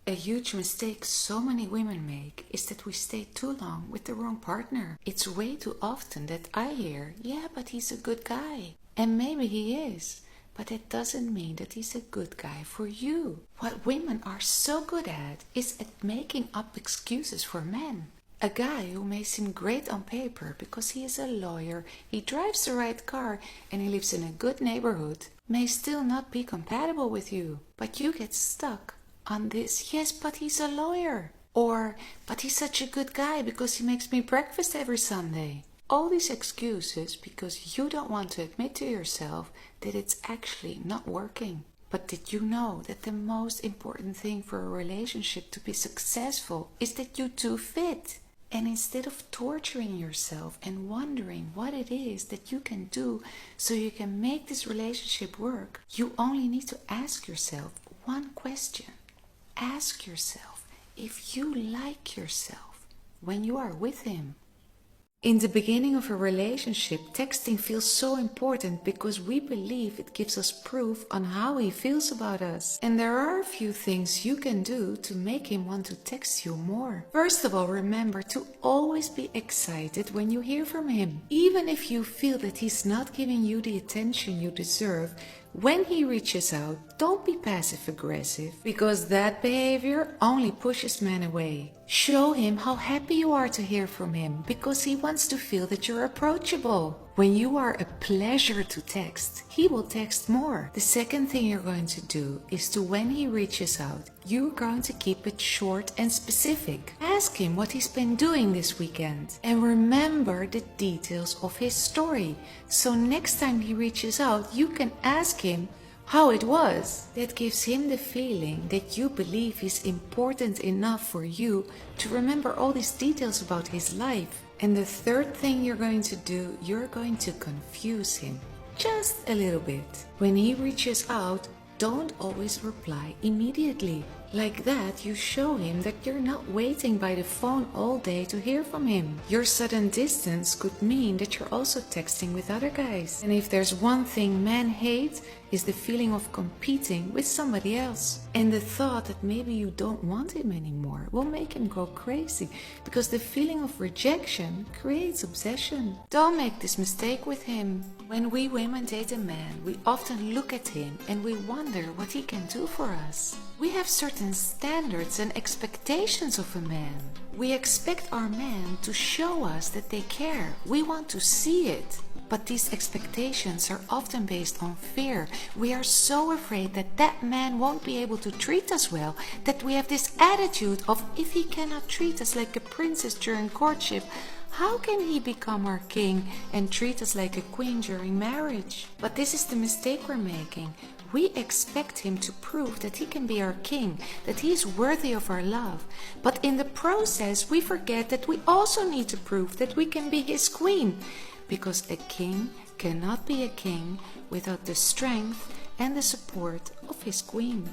A huge mistake so many women make is that we stay too long with the wrong partner. It's way too often that I hear, yeah, but he's a good guy. And maybe he is, but that doesn't mean that he's a good guy for you. What women are so good at is at making up excuses for men. A guy who may seem great on paper because he is a lawyer, he drives the right car, and he lives in a good neighborhood may still not be compatible with you, but you get stuck on this, yes, but he's a lawyer. Or, but he's such a good guy because he makes me breakfast every Sunday. All these excuses because you don't want to admit to yourself that it's actually not working. But did you know that the most important thing for a relationship to be successful is that you two fit? And instead of torturing yourself and wondering what it is that you can do so you can make this relationship work, you only need to ask yourself one question. Ask yourself if you like yourself when you are with him. In the beginning of a relationship, texting feels so important because we believe it gives us proof on how he feels about us. And there are a few things you can do to make him want to text you more. First of all, remember to always be excited when you hear from him. Even if you feel that he's not giving you the attention you deserve, when he reaches out, don't be passive aggressive, because that behavior only pushes men away. Show him how happy you are to hear from him, because he wants to feel that you're approachable. When you are a pleasure to text, he will text more. The second thing you're going to do is to, when he reaches out, you're going to keep it short and specific. Ask him what he's been doing this weekend and remember the details of his story. So next time he reaches out, you can ask him how it was. That gives him the feeling that you believe he's important enough for you to remember all these details about his life. And the third thing you're going to do, you're going to confuse him just a little bit. When he reaches out, don't always reply immediately. Like that, you show him that you're not waiting by the phone all day to hear from him. Your sudden distance could mean that you're also texting with other guys. And if there's one thing men hate, is the feeling of competing with somebody else. And the thought that maybe you don't want him anymore will make him go crazy, because the feeling of rejection creates obsession. Don't make this mistake with him. When we women date a man, we often look at him and we wonder what he can do for us. We have certain standards and expectations of a man. We expect our man to show us that they care. We want to see it. But these expectations are often based on fear. We are so afraid that that man won't be able to treat us well, that we have this attitude of, if he cannot treat us like a princess during courtship, how can he become our king and treat us like a queen during marriage? But this is the mistake we're making. We expect him to prove that he can be our king, that he is worthy of our love. But in the process, we forget that we also need to prove that we can be his queen. Because a king cannot be a king without the strength and the support of his queen.